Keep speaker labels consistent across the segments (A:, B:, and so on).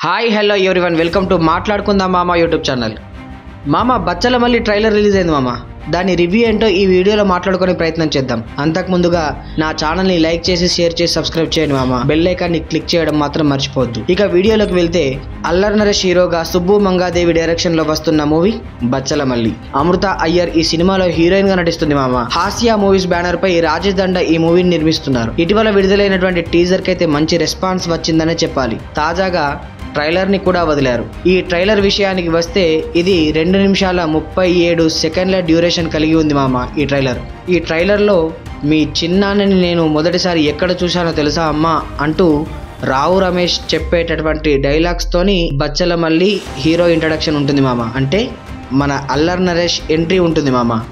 A: Hi hello everyone, welcome to మాట్లాడుకుందాం మామ YouTube channel. మామ బచ్చల మళ్ళీ ట్రైలర్ రిలీజ్ అయింది మామ. దాని రివ్యూ ఏంటో ఈ వీడియోలో మాట్లాడుకునే ప్రయత్నం చేద్దాం. అంతకు ముందుగా నా ఛానల్ని లైక్ చేసి షేర్ చేసి సబ్స్క్రైబ్ చేయండి మామ. బెల్ ఐకాన్ని క్లిక్ చేయడం మాత్రం మర్చిపోవద్దు. ఇక వీడియోలోకి వెళ్తే, అల్లరి నరేష్ హీరోగా సుబ్బు మంగాదేవి డైరెక్షన్ లో వస్తున్న మూవీ బచ్చల మల్లి. అమృత అయ్యర్ ఈ సినిమాలో హీరోయిన్ గా నటిస్తుంది మామ. హాస్య మూవీస్ బ్యానర్ పై రాజేష్ దండ ఈ మూవీని నిర్మిస్తున్నారు. ఇటీవల విడుదలైనటువంటి టీజర్ కి అయితే మంచి రెస్పాన్స్ వచ్చిందనే చెప్పాలి. తాజాగా ట్రైలర్ ని కూడా వదిలారు. ఈ ట్రైలర్ విషయానికి వస్తే, ఇది 2 నిమిషాల 37 సెకండ్ల డ్యూరేషన్ కలిగి ఉంది మామ. ఈ ట్రైలర్ లో మీ చిన్నాన్నని నేను మొదటిసారి ఎక్కడ చూశానో తెలుసా అమ్మా అంటూ రావు రమేష్ చెప్పేటటువంటి డైలాగ్స్ తోని బచ్చల మల్లి హీరో ఇంట్రడక్షన్ ఉంటుంది మామ. అంటే మన అల్లరి నరేష్ ఎంట్రీ ఉంటుంది మామ.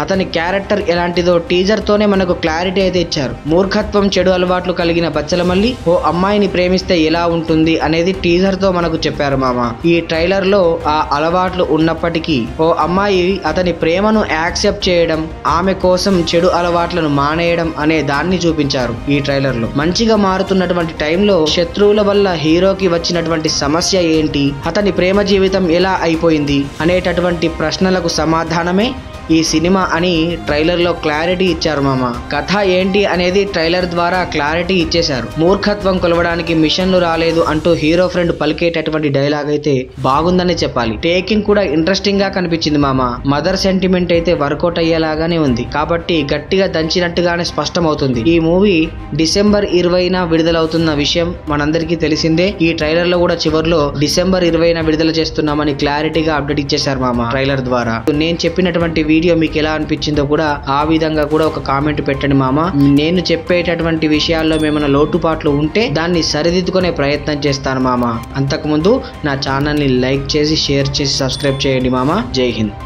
A: అతని క్యారెక్టర్ ఎలాంటిదో టీజర్ తోనే మనకు క్లారిటీ అయితే ఇచ్చారు. మూర్ఖత్వం, చెడు అలవాట్లు కలిగిన బచ్చల మల్లి ఓ అమ్మాయిని ప్రేమిస్తే ఎలా ఉంటుంది అనేది టీజర్ తో మనకు చెప్పారు మామ. ఈ ట్రైలర్ లో ఆ అలవాట్లు ఉన్నప్పటికీ ఓ అమ్మాయి అతని ప్రేమను యాక్సెప్ట్ చేయడం, ఆమె కోసం చెడు అలవాట్లను మానేయడం అనే దాన్ని చూపించారు ఈ ట్రైలర్ లో. మంచిగా మారుతున్నటువంటి టైంలో శత్రువుల వల్ల హీరోకి వచ్చినటువంటి సమస్య ఏంటి, అతని ప్రేమ జీవితం ఎలా అయిపోయింది అనేటటువంటి ప్రశ్నలకు సమాధానమే ఈ సినిమా అని ట్రైలర్ లో క్లారిటీ ఇచ్చారు మామ. కథ ఏంటి అనేది ట్రైలర్ ద్వారా క్లారిటీ ఇచ్చేశారు. మూర్ఖత్వం కొలవడానికి మిషన్లు రాలేదు అంటూ హీరో ఫ్రెండ్ పలికేటటువంటి డైలాగ్ అయితే బాగుందని చెప్పాలి. టేకింగ్ కూడా ఇంట్రెస్టింగ్ గా కనిపించింది మామ. మదర్ సెంటిమెంట్ అయితే వర్కౌట్ అయ్యేలాగానే ఉంది కాబట్టి గట్టిగా దంచినట్టుగానే స్పష్టమవుతుంది. ఈ మూవీ డిసెంబర్ 20న విడుదలవుతున్న విషయం మనందరికీ తెలిసిందే. ఈ ట్రైలర్ లో కూడా చివర్లో డిసెంబర్ 20న విడుదల చేస్తున్నామని క్లారిటీగా అప్డేట్ ఇచ్చేశారు మామ ట్రైలర్ ద్వారా. నేను చెప్పినటువంటి వీడియో మీకు ఎలా అనిపించిందో కూడా ఆ విధంగా కూడా ఒక కామెంట్ పెట్టండి మామ. నేను చెప్పేటటువంటి విషయాల్లో ఏమైనా లోటుపాట్లు ఉంటే దాన్ని సరిదిద్దుకునే ప్రయత్నం చేస్తాను మామ. అంతకుముందు నా ఛానల్ని లైక్ చేసి షేర్ చేసి సబ్స్క్రైబ్ చేయండి మామ. జై హింద్.